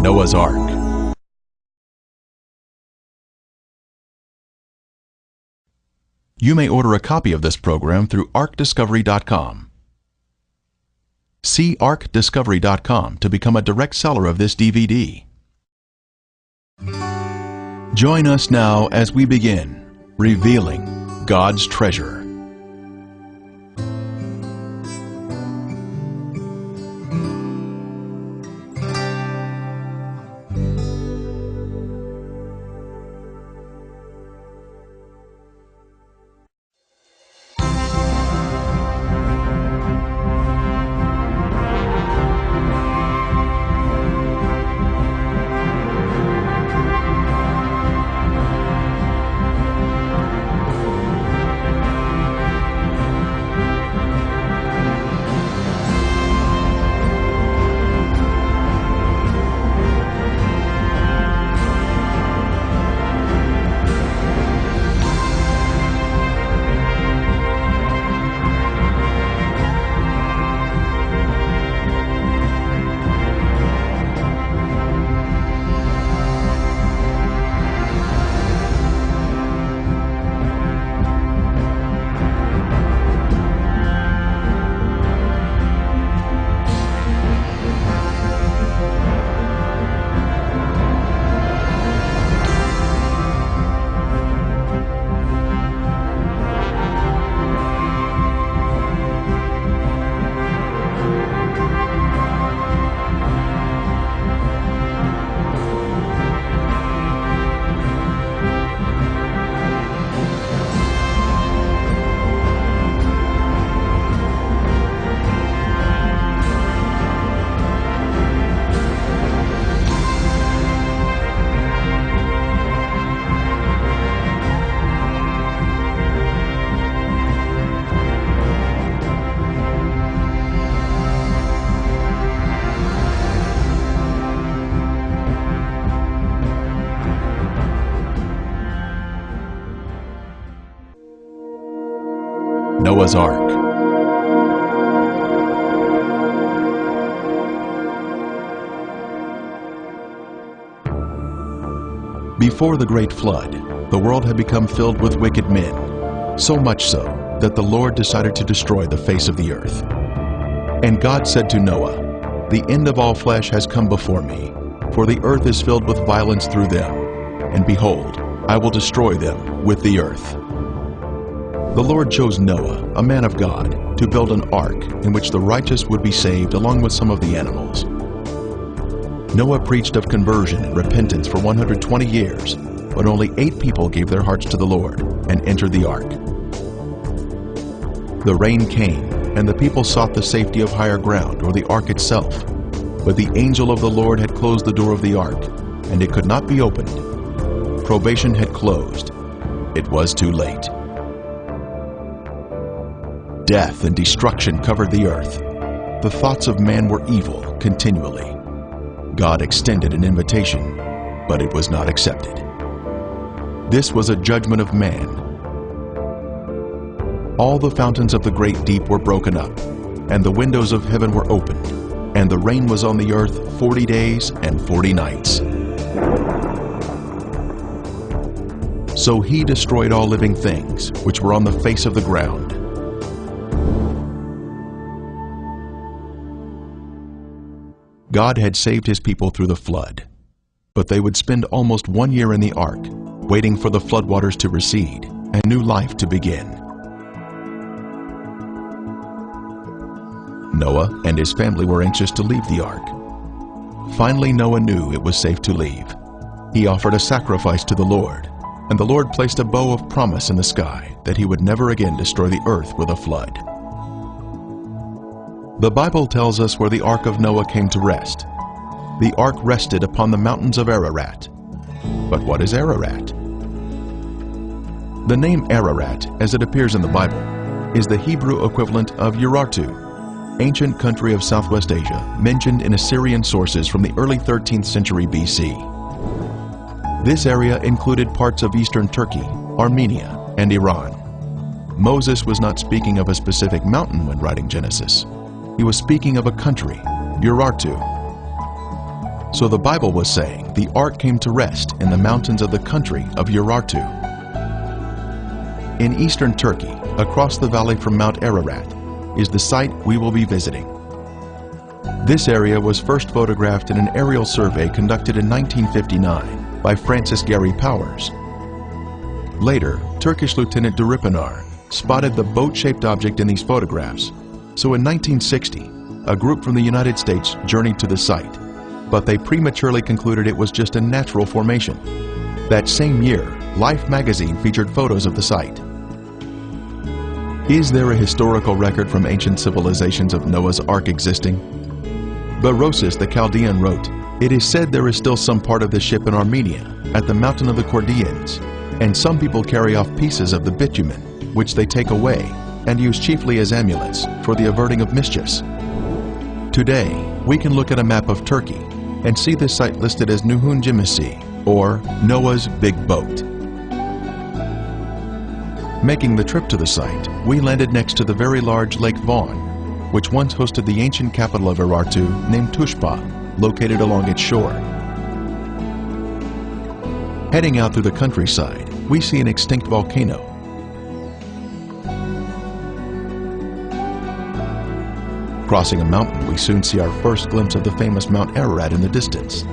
Noah's Ark. You may order a copy of this program through ArkDiscovery.com. See ArkDiscovery.com to become a direct seller of this DVD. Join us now as we begin revealing God's treasure. Noah's Ark. Before the great flood, the world had become filled with wicked men, so much so that the Lord decided to destroy the face of the earth. And God said to Noah, "The end of all flesh has come before me, for the earth is filled with violence through them, and behold, I will destroy them with the earth." The Lord chose Noah, a man of God, to build an ark in which the righteous would be saved along with some of the animals. Noah preached of conversion and repentance for 120 years, but only 8 people gave their hearts to the Lord and entered the ark. The rain came, and the people sought the safety of higher ground or the ark itself. But the angel of the Lord had closed the door of the ark, and it could not be opened. Probation had closed. It was too late. Death and destruction covered the earth. The thoughts of man were evil continually. God extended an invitation, but it was not accepted. This was a judgment of man. All the fountains of the great deep were broken up, and the windows of heaven were opened, and the rain was on the earth 40 days and 40 nights. So he destroyed all living things which were on the face of the ground. God had saved his people through the flood, but they would spend almost 1 year in the ark, waiting for the floodwaters to recede and new life to begin. Noah and his family were anxious to leave the ark. Finally, Noah knew it was safe to leave. He offered a sacrifice to the Lord, and the Lord placed a bow of promise in the sky that he would never again destroy the earth with a flood. The Bible tells us where the Ark of Noah came to rest. The ark rested upon the mountains of Ararat. But what is Ararat? The name Ararat, as it appears in the Bible, is the Hebrew equivalent of Urartu, ancient country of Southwest Asia, mentioned in Assyrian sources from the early 13th century BC. This area included parts of eastern Turkey, Armenia, and Iran. Moses was not speaking of a specific mountain when writing Genesis. He was speaking of a country, Urartu. So the Bible was saying the ark came to rest in the mountains of the country of Urartu. In eastern Turkey, across the valley from Mount Ararat, is the site we will be visiting. This area was first photographed in an aerial survey conducted in 1959 by Francis Gary Powers. Later, Turkish Lieutenant Duripanar spotted the boat-shaped object in these photographs, so in 1960, a group from the United States journeyed to the site, but they prematurely concluded it was just a natural formation. That same year, Life magazine featured photos of the site. Is there a historical record from ancient civilizations of Noah's Ark existing? Berosus the Chaldean wrote, "It is said there is still some part of the ship in Armenia, at the mountain of the Chaldeans, and some people carry off pieces of the bitumen, which they take away and use chiefly as amulets for the averting of mischiefs." Today, we can look at a map of Turkey and see this site listed as Nuhun Gemisi, or Noah's Big Boat. Making the trip to the site, we landed next to the very large Lake Van, which once hosted the ancient capital of Urartu named Tushpa, located along its shore. Heading out through the countryside, we see an extinct volcano. Crossing a mountain, we soon see our first glimpse of the famous Mount Ararat in the distance.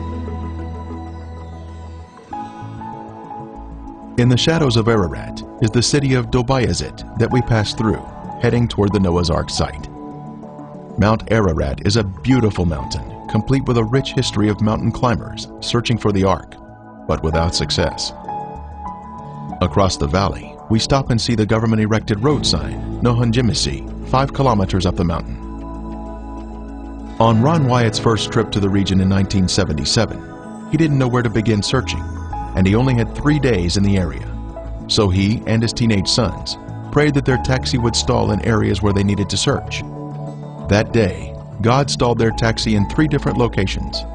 In the shadows of Ararat is the city of Dobayazit that we pass through, heading toward the Noah's Ark site. Mount Ararat is a beautiful mountain, complete with a rich history of mountain climbers searching for the Ark, but without success. Across the valley, we stop and see the government-erected road sign, Nuhun Gemisi, 5 kilometers up the mountain. On Ron Wyatt's first trip to the region in 1977, he didn't know where to begin searching, and he only had 3 days in the area. So he and his teenage sons prayed that their taxi would stall in areas where they needed to search. That day, God stalled their taxi in 3 different locations,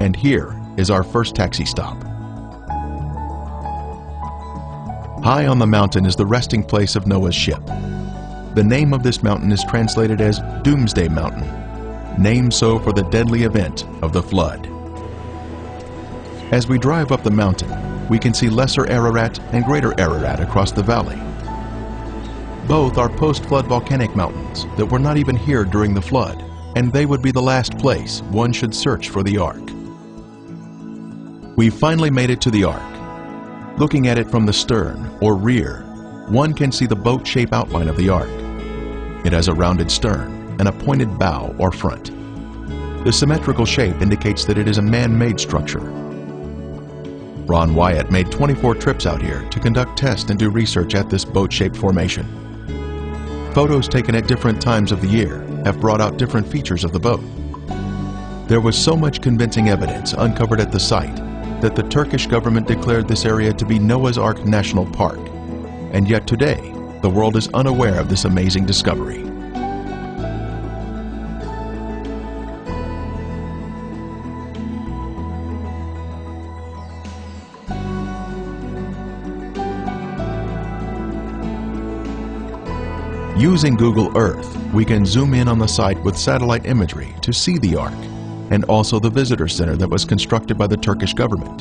and here is our first taxi stop. High on the mountain is the resting place of Noah's ship. The name of this mountain is translated as Doomsday Mountain, named so for the deadly event of the flood. As we drive up the mountain, we can see Lesser Ararat and Greater Ararat across the valley. Both are post-flood volcanic mountains that were not even here during the flood, and they would be the last place one should search for the Ark. We finally made it to the Ark. Looking at it from the stern, or rear, one can see the boat-shaped outline of the Ark. It has a rounded stern and a pointed bow or front. The symmetrical shape indicates that it is a man-made structure. Ron Wyatt made 24 trips out here to conduct tests and do research at this boat-shaped formation. Photos taken at different times of the year have brought out different features of the boat. There was so much convincing evidence uncovered at the site that the Turkish government declared this area to be Noah's Ark National Park, and yet today, the world is unaware of this amazing discovery. Using Google Earth, we can zoom in on the site with satellite imagery to see the Ark, and also the visitor center that was constructed by the Turkish government.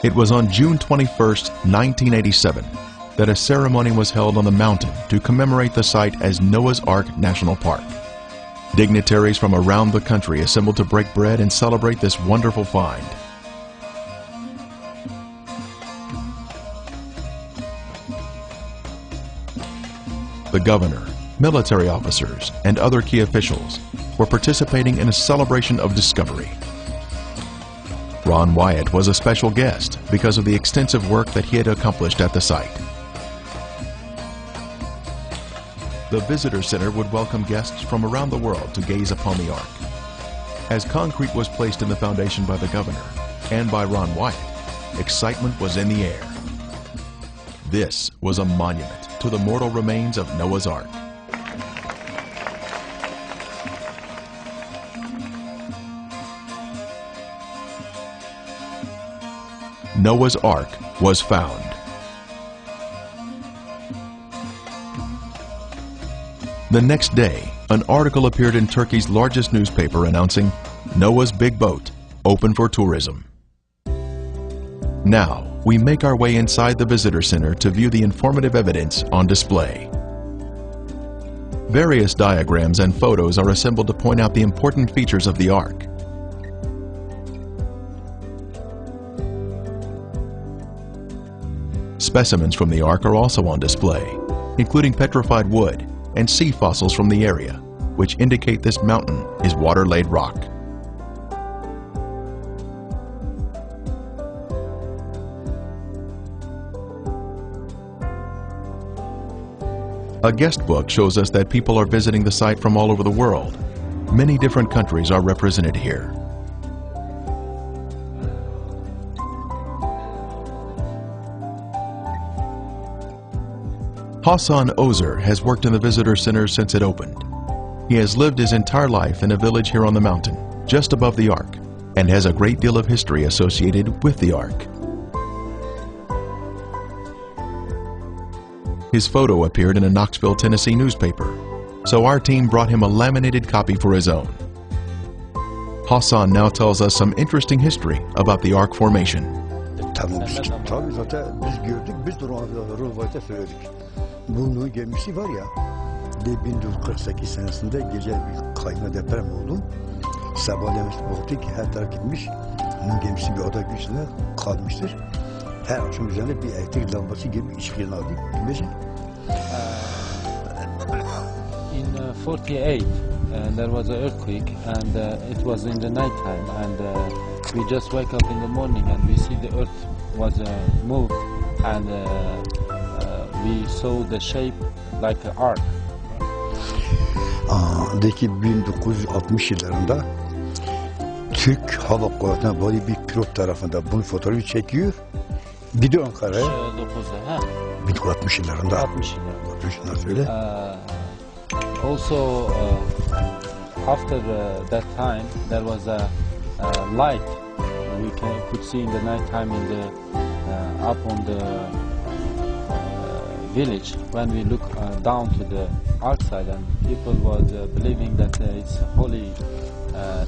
It was on June 21, 1987, that a ceremony was held on the mountain to commemorate the site as Noah's Ark National Park. Dignitaries from around the country assembled to break bread and celebrate this wonderful find. The governor, military officers, and other key officials were participating in a celebration of discovery. Ron Wyatt was a special guest because of the extensive work that he had accomplished at the site. The visitor center would welcome guests from around the world to gaze upon the Ark. As concrete was placed in the foundation by the governor and by Ron Wyatt, excitement was in the air. This was a monument to the mortal remains of Noah's Ark. Noah's Ark was found. The next day, an article appeared in Turkey's largest newspaper announcing Noah's Big Boat, open for tourism. Now, we make our way inside the visitor center to view the informative evidence on display. Various diagrams and photos are assembled to point out the important features of the Ark. Specimens from the Ark are also on display, including petrified wood and sea fossils from the area, which indicate this mountain is water-laid rock. A guest book shows us that people are visiting the site from all over the world. Many different countries are represented here. Hassan Ozer has worked in the visitor center since it opened. He has lived his entire life in a village here on the mountain, just above the Ark, and has a great deal of history associated with the Ark. His photo appeared in a Knoxville, Tennessee newspaper, so our team brought him a laminated copy for his own. Hassan now tells us some interesting history about the Ark formation. Tabii zaten biz gördük, biz de rivayete söyledik. Bunun gemisi var ya, 1948 senesinde gece bir kayma deprem oldu. Sabahleyin baktık ki her taraf gitmiş. Bunun gemisi bir ada üstünde kalmıştır. Her akşam üzerine bir elektrik lambası gibi ışık aldı. Bilmece. In 48, there was an earthquake, and it was in the night time, and we just wake up in the morning and we see the earth was moved, and we saw the shape like an ark. De ki 1960 yıllarında Türk Hava Kuvvetleri'ne böyle bir pilot tarafından bunun fotoğrafı çekiyor. Gidiyor Ankara'ya. 1960 yıllarında. 60 yıllarında. 60 yıllarında söyle. Also, after that time, there was a light we could see in the night time in the up on the village when we look down to the ark side, and people was believing that it's holy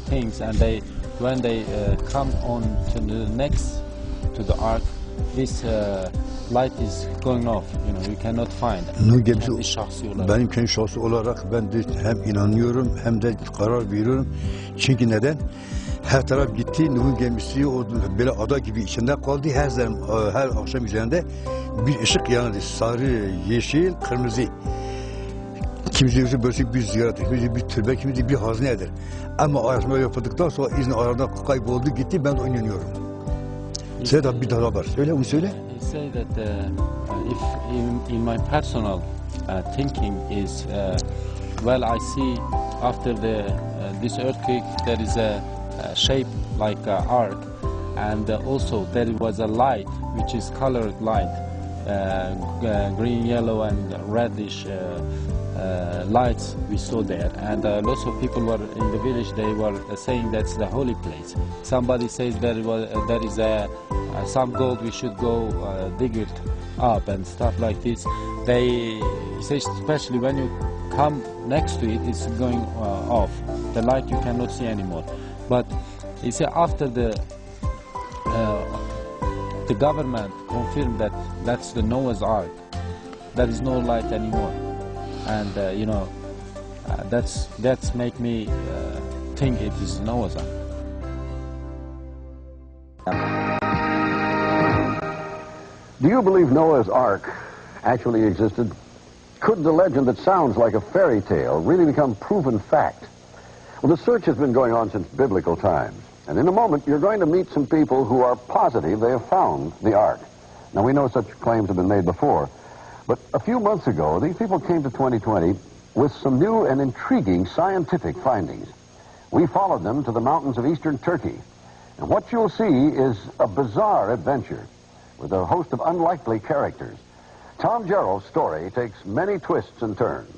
things, and when they come on to the next to the ark, this light is going off. You know, you cannot find. Benim kendi şahsi olarak ben de hem inanıyorum hem de karar veriyorum. Çünkü neden? Her taraf gitti, Nuh'un gemisi o böyle ada gibi içinde kaldı. Her akşam üzerinde bir ışık yandı. Sarı, yeşil, kırmızı. Kimisi böyle bir ziyaret, kimisi bir türbe, kimisi bir hazinedir. Ama araştırma yapıldıktan sonra izin aradan kayboldu gitti, ben de inanıyorum. Söyle bir daha var, söyle onu söyle. He said that if in my personal thinking is well, I see after this earthquake there is a shape like an ark, and also there was a light which is colored light, green, yellow, and reddish lights we saw there, and lots of people were in the village. They were saying that's the holy place. Somebody says there is some gold, we should go dig it up and stuff like this. He says especially when you come next to it, it's going off. The light you cannot see anymore. But he said after the government confirmed that that's the Noah's Ark, there is no light anymore, and you know, that's make me think it is Noah's Ark. Do you believe Noah's Ark actually existed? Could the legend that sounds like a fairy tale really become proven fact? Well, the search has been going on since biblical times. And in a moment, you're going to meet some people who are positive they have found the Ark. Now, we know such claims have been made before. But a few months ago, these people came to 2020 with some new and intriguing scientific findings. We followed them to the mountains of eastern Turkey. And what you'll see is a bizarre adventure with a host of unlikely characters. Tom Gerald's story takes many twists and turns.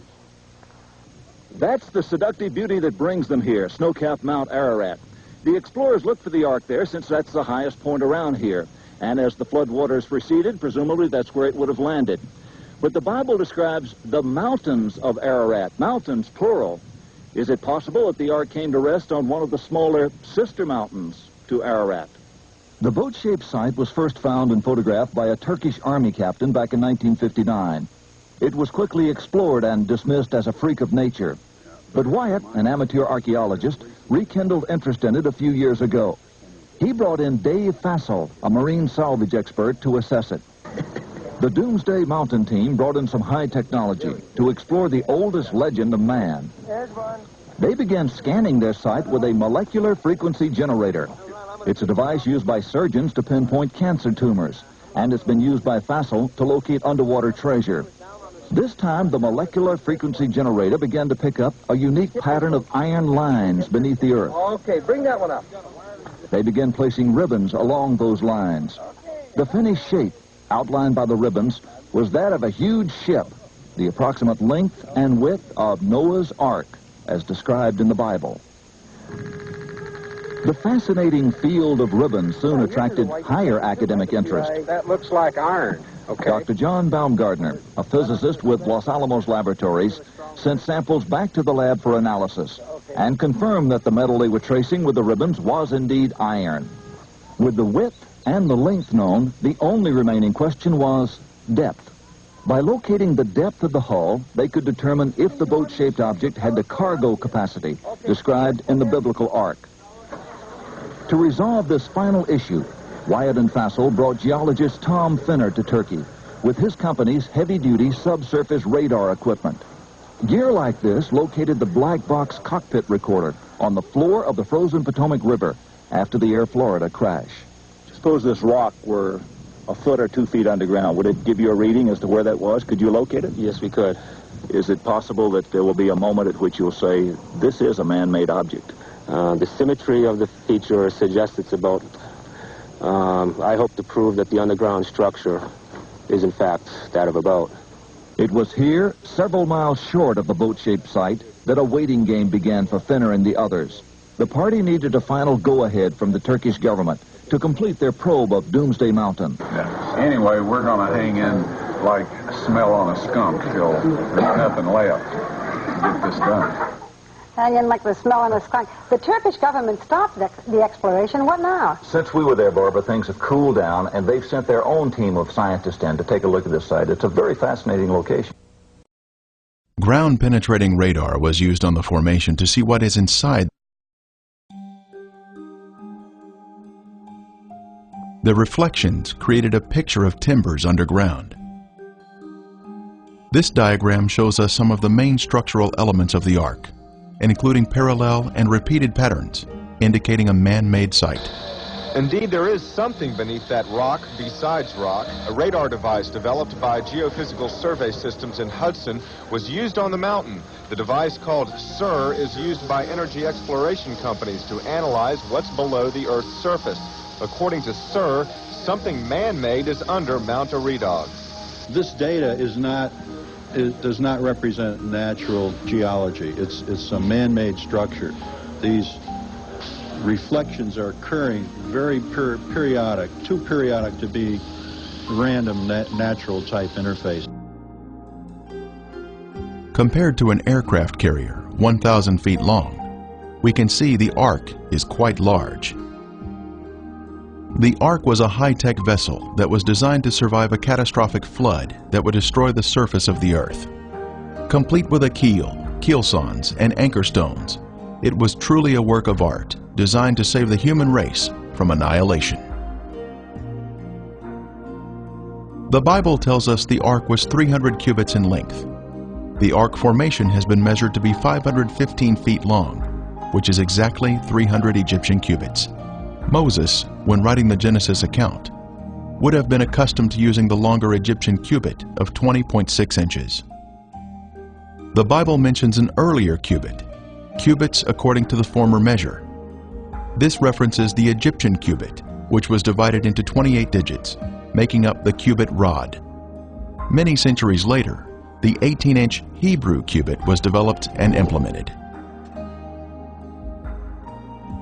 That's the seductive beauty that brings them here, snow-capped Mount Ararat. The explorers looked for the Ark there since that's the highest point around here. And as the flood waters receded, presumably that's where it would have landed. But the Bible describes the mountains of Ararat, mountains plural. Is it possible that the ark came to rest on one of the smaller sister mountains to Ararat? The boat-shaped site was first found and photographed by a Turkish army captain back in 1959. It was quickly explored and dismissed as a freak of nature. But Wyatt, an amateur archaeologist, rekindled interest in it a few years ago. He brought in Dave Fassel, a marine salvage expert, to assess it. The Doomsday Mountain team brought in some high technology to explore the oldest legend of man. They began scanning their site with a molecular frequency generator. It's a device used by surgeons to pinpoint cancer tumors, and it's been used by Fassel to locate underwater treasure. This time, the molecular frequency generator began to pick up a unique pattern of iron lines beneath the earth. Okay, bring that one up. They began placing ribbons along those lines. The finished shape, outlined by the ribbons, was that of a huge ship, the approximate length and width of Noah's Ark, as described in the Bible. The fascinating field of ribbons soon attracted higher academic interest. That looks like iron. Okay. Dr. John Baumgartner, a physicist with Los Alamos Laboratories, sent samples back to the lab for analysis and confirmed that the metal they were tracing with the ribbons was indeed iron. With the width and the length known, the only remaining question was depth. By locating the depth of the hull, they could determine if the boat-shaped object had the cargo capacity described in the biblical ark. To resolve this final issue, Wyatt and Fassel brought geologist Tom Finner to Turkey with his company's heavy-duty subsurface radar equipment. Gear like this located the black box cockpit recorder on the floor of the frozen Potomac River after the Air Florida crash. Suppose this rock were a foot or 2 feet underground. Would it give you a reading as to where that was? Could you locate it? Yes, we could. Is it possible that there will be a moment at which you'll say, this is a man-made object? The symmetry of the feature suggests it's about. I hope to prove that the underground structure is in fact that of a boat. It was here, several miles short of the boat-shaped site, that a waiting game began for Finner and the others. The party needed a final go-ahead from the Turkish government to complete their probe of Doomsday Mountain. Anyway, we're going to hang in like smell on a skunk till there's nothing left to get this done. Hang in like the smell on a skunk. The Turkish government stopped the exploration. What now? Since we were there, Barbara, things have cooled down, and they've sent their own team of scientists in to take a look at this site. It's a very fascinating location. Ground-penetrating radar was used on the formation to see what is inside. The reflections created a picture of timbers underground. This diagram shows us some of the main structural elements of the ark, including parallel and repeated patterns, indicating a man-made site. Indeed, there is something beneath that rock besides rock. A radar device developed by Geophysical Survey Systems in Hudson was used on the mountain. The device, called SIR, is used by energy exploration companies to analyze what's below the Earth's surface. According to SIR, something man-made is under Mount Eridog. This data does not represent natural geology. It's a man-made structure. These reflections are occurring very periodic, too periodic to be random natural type interface. Compared to an aircraft carrier 1,000 feet long, we can see the ark is quite large. The ark was a high-tech vessel that was designed to survive a catastrophic flood that would destroy the surface of the earth. Complete with a keel, keelsons, and anchor stones, it was truly a work of art designed to save the human race from annihilation. The Bible tells us the ark was 300 cubits in length. The ark formation has been measured to be 515 feet long, which is exactly 300 Egyptian cubits. Moses, when writing the Genesis account, would have been accustomed to using the longer Egyptian cubit of 20.6 inches. The Bible mentions an earlier cubit, cubits according to the former measure. This references the Egyptian cubit, which was divided into 28 digits, making up the cubit rod. Many centuries later, the 18-inch Hebrew cubit was developed and implemented.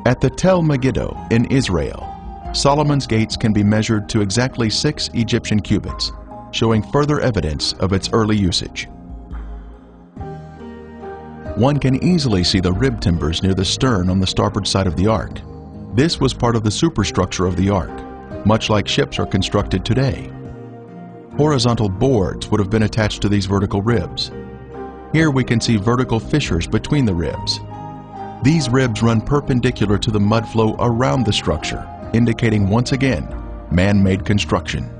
At the Tel Megiddo in Israel, Solomon's gates can be measured to exactly 6 Egyptian cubits, showing further evidence of its early usage. One can easily see the rib timbers near the stern on the starboard side of the Ark. This was part of the superstructure of the Ark, much like ships are constructed today. Horizontal boards would have been attached to these vertical ribs. Here we can see vertical fissures between the ribs. These ribs run perpendicular to the mud flow around the structure, indicating once again man-made construction.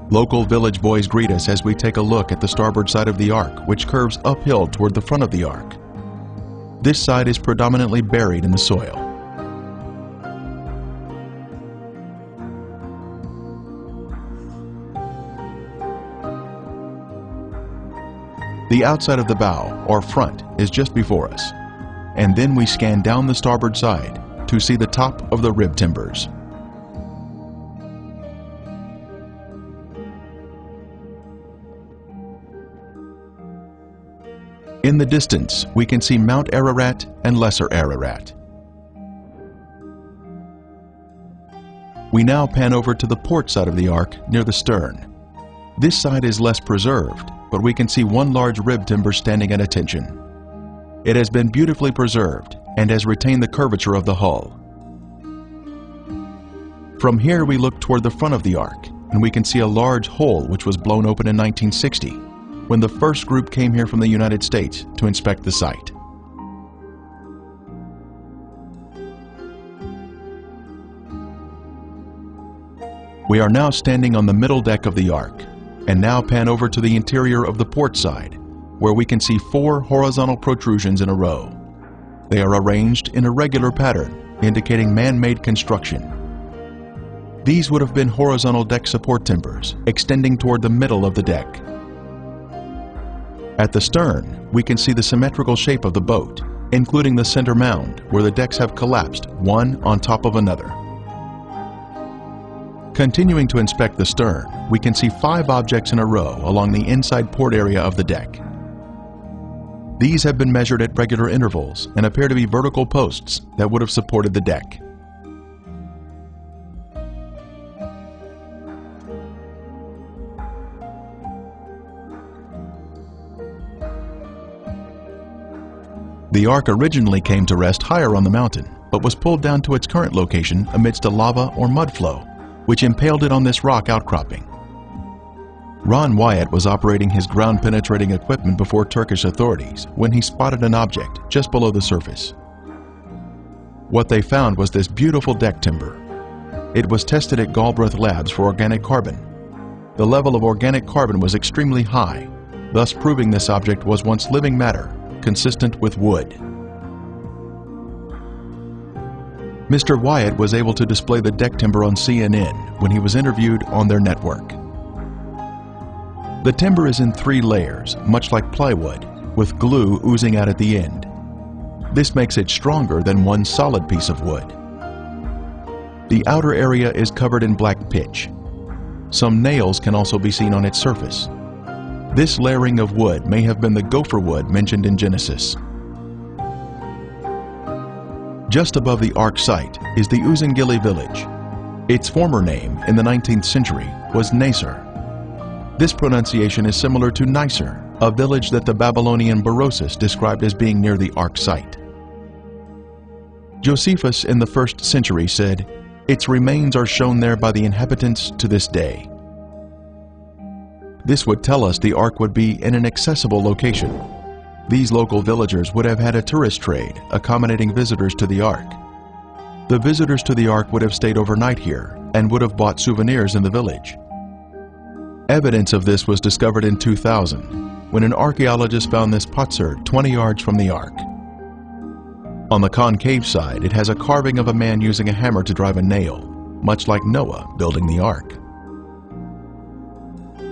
Local village boys greet us as we take a look at the starboard side of the Ark, which curves uphill toward the front of the Ark. This side is predominantly buried in the soil. The outside of the bow, or front, is just before us, and then we scan down the starboard side to see the top of the rib timbers. In the distance, we can see Mount Ararat and Lesser Ararat. We now pan over to the port side of the Ark near the stern. This side is less preserved, but we can see one large rib timber standing at attention. It has been beautifully preserved and has retained the curvature of the hull. From here we look toward the front of the Ark, and we can see a large hole which was blown open in 1960, when the first group came here from the United States to inspect the site. We are now standing on the middle deck of the Ark, and now pan over to the interior of the port side, where we can see 4 horizontal protrusions in a row. They are arranged in a regular pattern, indicating man-made construction. These would have been horizontal deck support timbers, extending toward the middle of the deck. At the stern, we can see the symmetrical shape of the boat, including the center mound, where the decks have collapsed one on top of another. Continuing to inspect the stern, we can see 5 objects in a row along the inside port area of the deck. These have been measured at regular intervals and appear to be vertical posts that would have supported the deck. The Ark originally came to rest higher on the mountain, but was pulled down to its current location amidst a lava or mud flow, which impaled it on this rock outcropping. Ron Wyatt was operating his ground-penetrating equipment before Turkish authorities when he spotted an object just below the surface. What they found was this beautiful deck timber. It was tested at Galbraith Labs for organic carbon. The level of organic carbon was extremely high, thus proving this object was once living matter, consistent with wood. Mr. Wyatt was able to display the deck timber on CNN when he was interviewed on their network. The timber is in 3 layers, much like plywood, with glue oozing out at the end. This makes it stronger than one solid piece of wood. The outer area is covered in black pitch. Some nails can also be seen on its surface. This layering of wood may have been the gopher wood mentioned in Genesis. Just above the Ark site is the Uzungili village. Its former name in the 19th century was Nasr. This pronunciation is similar to Nicer, a village that the Babylonian Berosus described as being near the Ark site. Josephus in the 1st century said, "Its remains are shown there by the inhabitants to this day." This would tell us the Ark would be in an accessible location. These local villagers would have had a tourist trade, accommodating visitors to the Ark. The visitors to the Ark would have stayed overnight here and would have bought souvenirs in the village. Evidence of this was discovered in 2000, when an archaeologist found this potsherd 20 yards from the Ark. On the concave side, it has a carving of a man using a hammer to drive a nail, much like Noah building the Ark.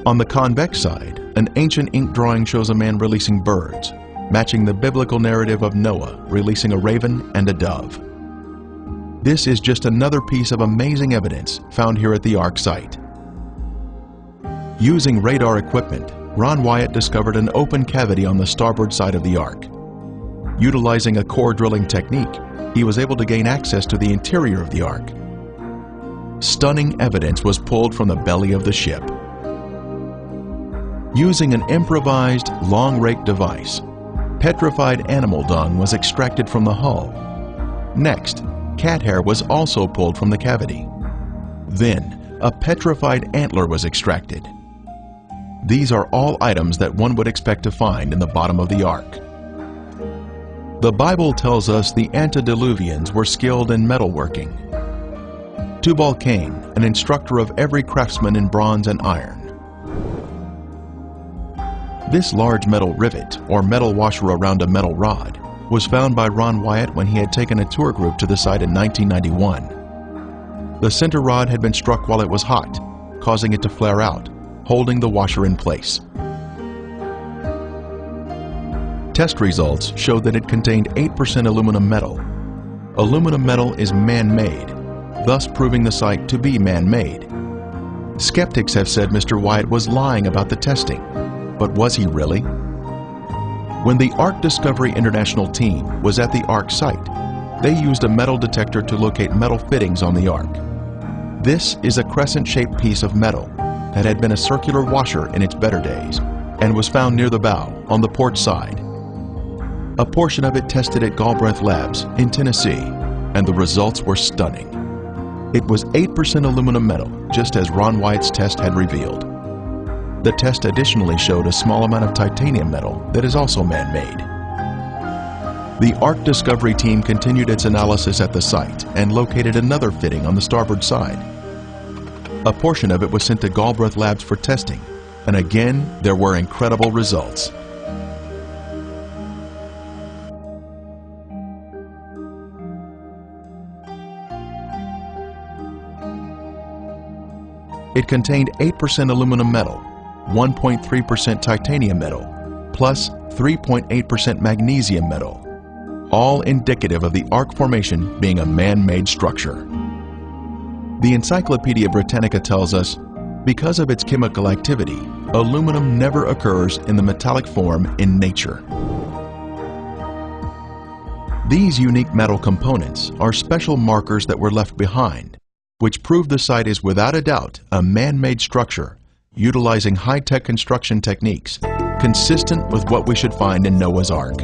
On the convex side, an ancient ink drawing shows a man releasing birds, matching the biblical narrative of Noah releasing a raven and a dove. This is just another piece of amazing evidence found here at the Ark site. Using radar equipment, Ron Wyatt discovered an open cavity on the starboard side of the Ark. Utilizing a core drilling technique, he was able to gain access to the interior of the Ark. Stunning evidence was pulled from the belly of the ship. Using an improvised long rake device, petrified animal dung was extracted from the hull. Next, cat hair was also pulled from the cavity. Then, a petrified antler was extracted. These are all items that one would expect to find in the bottom of the ark. The Bible tells us the antediluvians were skilled in metalworking. Tubal-Cain, an instructor of every craftsman in bronze and iron. This large metal rivet, or metal washer around a metal rod, was found by Ron Wyatt when he had taken a tour group to the site in 1991. The center rod had been struck while it was hot, causing it to flare out, holding the washer in place. Test results showed that it contained 8% aluminum metal. Aluminum metal is man-made, thus proving the site to be man-made. Skeptics have said Mr. Wyatt was lying about the testing, but was he really? When the Ark Discovery International team was at the Ark site, they used a metal detector to locate metal fittings on the Ark. This is a crescent-shaped piece of metal that had been a circular washer in its better days and was found near the bow on the port side. A portion of it tested at Galbraith Labs in Tennessee, and the results were stunning. It was 8% aluminum metal, just as Ron Wyatt's test had revealed. The test additionally showed a small amount of titanium metal that is also man-made. The Ark Discovery team continued its analysis at the site and located another fitting on the starboard side. A portion of it was sent to Galbraith Labs for testing, and again, there were incredible results. It contained 8% aluminum metal, 1.3% titanium metal, plus 3.8% magnesium metal, all indicative of the Ark formation being a man-made structure. The Encyclopedia Britannica tells us, because of its chemical activity, aluminum never occurs in the metallic form in nature. These unique metal components are special markers that were left behind, which prove the site is without a doubt a man-made structure utilizing high-tech construction techniques consistent with what we should find in Noah's Ark.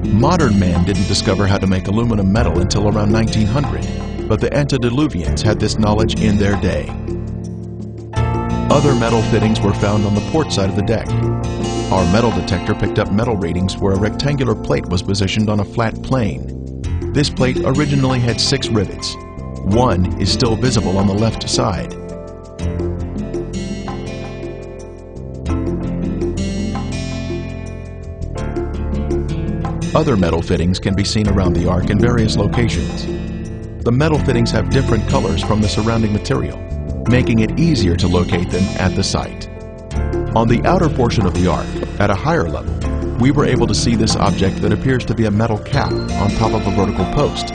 Modern man didn't discover how to make aluminum metal until around 1900, but the antediluvians had this knowledge in their day. Other metal fittings were found on the port side of the deck. Our metal detector picked up metal readings where a rectangular plate was positioned on a flat plane. This plate originally had 6 rivets. One is still visible on the left side. Other metal fittings can be seen around the Ark in various locations. The metal fittings have different colors from the surrounding material, making it easier to locate them at the site. On the outer portion of the Ark, at a higher level, we were able to see this object that appears to be a metal cap on top of a vertical post.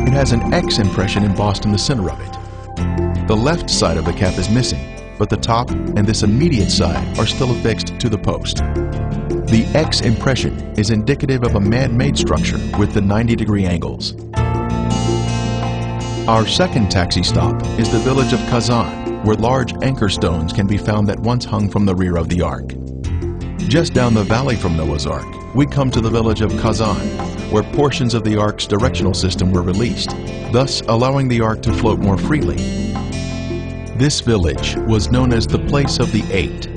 It has an X impression embossed in the center of it. The left side of the cap is missing, but the top and this immediate side are still affixed to the post. The X impression is indicative of a man-made structure with the 90-degree angles. Our second taxi stop is the village of Kazan, where large anchor stones can be found that once hung from the rear of the Ark. Just down the valley from Noah's Ark, we come to the village of Kazan, where portions of the Ark's directional system were released, thus allowing the Ark to float more freely. This village was known as the Place of the Eight,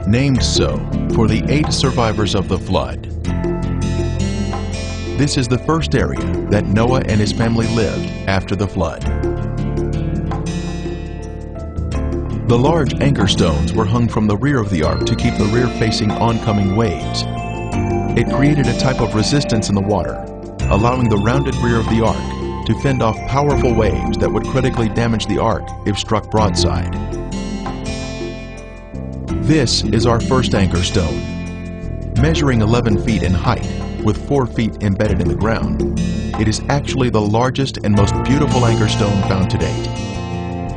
named so for the 8 survivors of the flood. This is the first area that Noah and his family lived after the flood. The large anchor stones were hung from the rear of the Ark to keep the rear facing oncoming waves. It created a type of resistance in the water, allowing the rounded rear of the Ark to fend off powerful waves that would critically damage the Ark if struck broadside. This is our first anchor stone. Measuring 11 feet in height, with 4 feet embedded in the ground, it is actually the largest and most beautiful anchor stone found to date.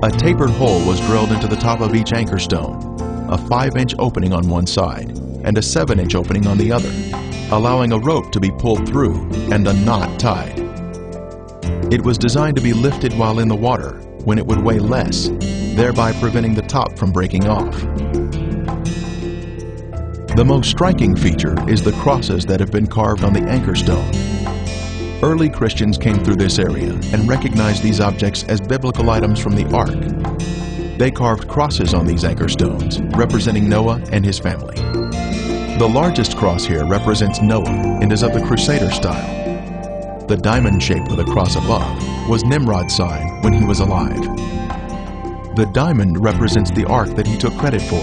A tapered hole was drilled into the top of each anchor stone, a 5-inch opening on one side and a 7-inch opening on the other, allowing a rope to be pulled through and a knot tied. It was designed to be lifted while in the water when it would weigh less, thereby preventing the top from breaking off. The most striking feature is the crosses that have been carved on the anchor stone. Early Christians came through this area and recognized these objects as biblical items from the Ark. They carved crosses on these anchor stones, representing Noah and his family. The largest cross here represents Noah and is of the Crusader style. The diamond shape with a cross above was Nimrod's sign when he was alive. The diamond represents the ark that he took credit for.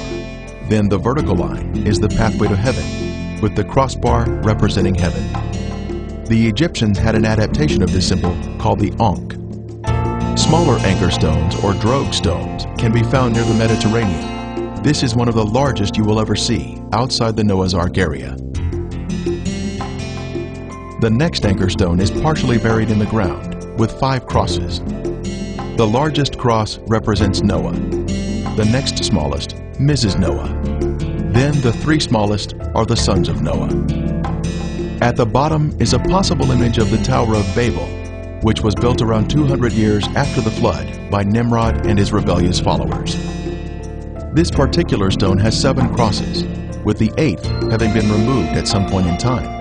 Then the vertical line is the pathway to heaven, with the crossbar representing heaven. The Egyptians had an adaptation of this symbol called the Ankh. Smaller anchor stones or drogue stones can be found near the Mediterranean. This is one of the largest you will ever see outside the Noah's Ark area. The next anchor stone is partially buried in the ground with 5 crosses. The largest cross represents Noah. The next smallest, Mrs. Noah. Then the 3 smallest are the sons of Noah. At the bottom is a possible image of the Tower of Babel, which was built around 200 years after the flood by Nimrod and his rebellious followers. This particular stone has 7 crosses, with the 8th having been removed at some point in time.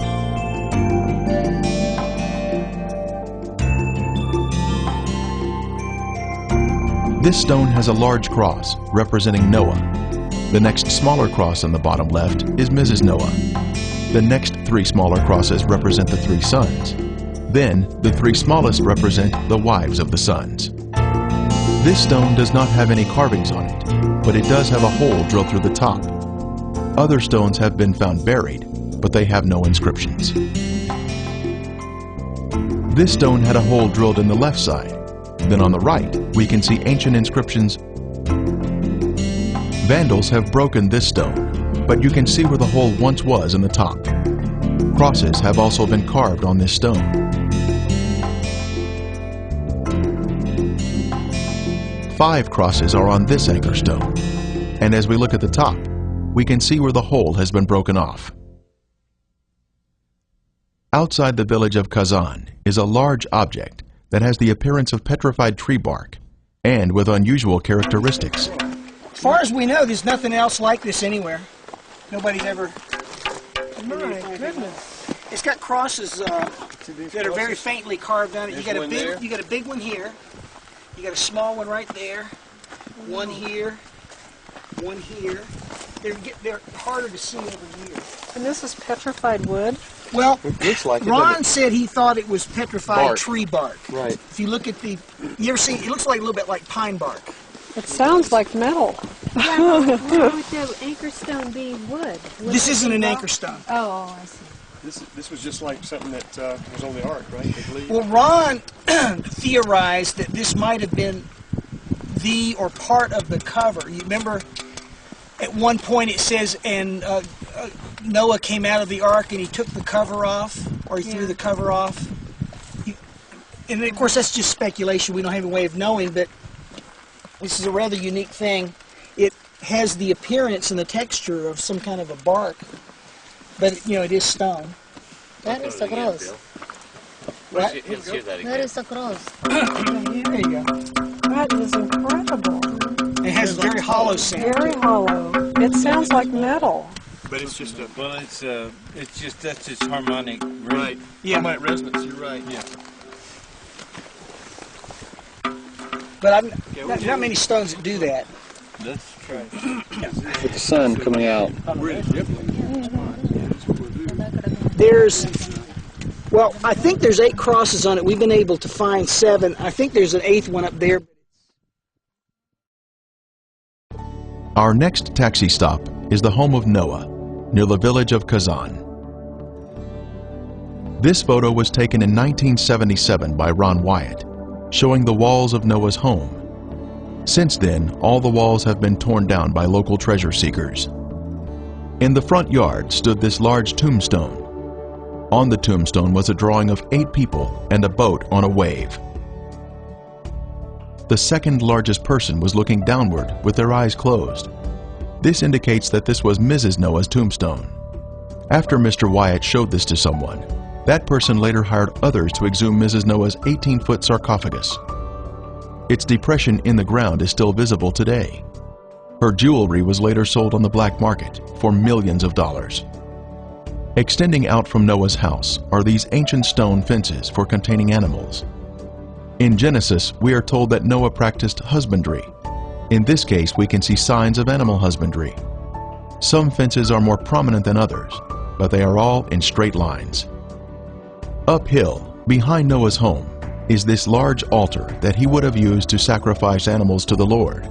This stone has a large cross representing Noah. The next smaller cross on the bottom left is Mrs. Noah. The next 3 smaller crosses represent the 3 sons. Then, the 3 smallest represent the wives of the sons. This stone does not have any carvings on it, but it does have a hole drilled through the top. Other stones have been found buried, but they have no inscriptions. This stone had a hole drilled in the left side. Then on the right, we can see ancient inscriptions. Vandals have broken this stone, but you can see where the hole once was in the top. Crosses have also been carved on this stone. Five crosses are on this anchor stone, and as we look at the top, we can see where the hole has been broken off. Outside the village of Kazan is a large object that has the appearance of petrified tree bark and with unusual characteristics. As far as we know, there's nothing else like this anywhere. Nobody's ever... My goodness. It's got crosses that are very faintly carved on it. You got a big one here. You got a small one right there. One here. One here. They're harder to see over here. And this is petrified wood? Well, it looks like Ron said he thought it was petrified tree bark. Right. If you look at the, you ever see? It looks like a little bit like pine bark. It sounds like metal. Why would the anchor stone be wood? This isn't an anchor stone. Oh, I see. This was just like something that was on the ark, right? I believe. Well, Ron theorized that this might have been the or part of the cover. You remember? At one point it says, and Noah came out of the ark and he took the cover off, or he threw the cover off. And of course that's just speculation. We don't have a way of knowing, but this is a rather unique thing. It has the appearance and the texture of some kind of a bark, but it is stone. That is a cross. What? That is a cross. There you go. That is incredible. It has a very hollow sound. Very hollow. It sounds like metal. But it's just a... Well, it's just, that's its harmonic ring. Right. Yeah. Harmonic resonance, you're right. Yeah. But not many stones that do that. That's true. With the sun coming out. Well, I think there's 8 crosses on it. We've been able to find 7. I think there's an 8th one up there. Our next taxi stop is the home of Noah, near the village of Kazan. This photo was taken in 1977 by Ron Wyatt, showing the walls of Noah's home. Since then, all the walls have been torn down by local treasure seekers. In the front yard stood this large tombstone. On the tombstone was a drawing of 8 people and a boat on a wave. The second largest person was looking downward with their eyes closed. This indicates that this was Mrs. Noah's tombstone. After Mr. Wyatt showed this to someone, That person later hired others to exhume Mrs. Noah's 18-foot sarcophagus. Its depression in the ground is still visible today. Her jewelry was later sold on the black market for millions of dollars. Extending out from Noah's house are these ancient stone fences for containing animals. In Genesis, we are told that Noah practiced husbandry. In this case, we can see signs of animal husbandry. Some fences are more prominent than others, but they are all in straight lines. Uphill, behind Noah's home, is this large altar that he would have used to sacrifice animals to the Lord.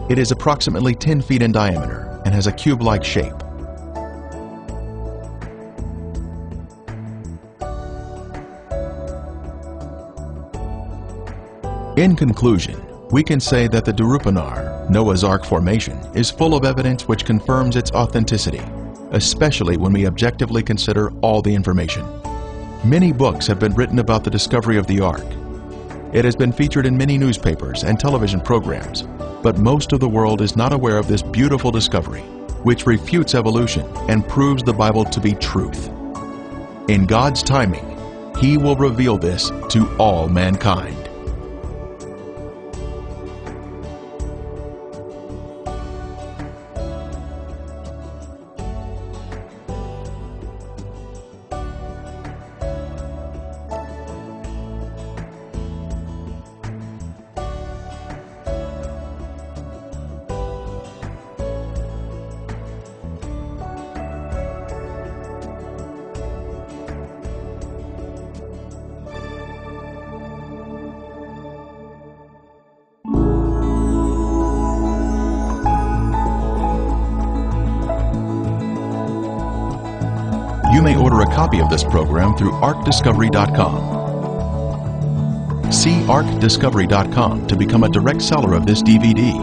It is approximately 10 feet in diameter and has a cube-like shape. In conclusion, we can say that the Darupanar, Noah's Ark formation, is full of evidence which confirms its authenticity, especially when we objectively consider all the information. Many books have been written about the discovery of the Ark. It has been featured in many newspapers and television programs, but most of the world is not aware of this beautiful discovery, which refutes evolution and proves the Bible to be truth. In God's timing, He will reveal this to all mankind. You may order a copy of this program through ArkDiscovery.com. See ArkDiscovery.com to become a direct seller of this DVD.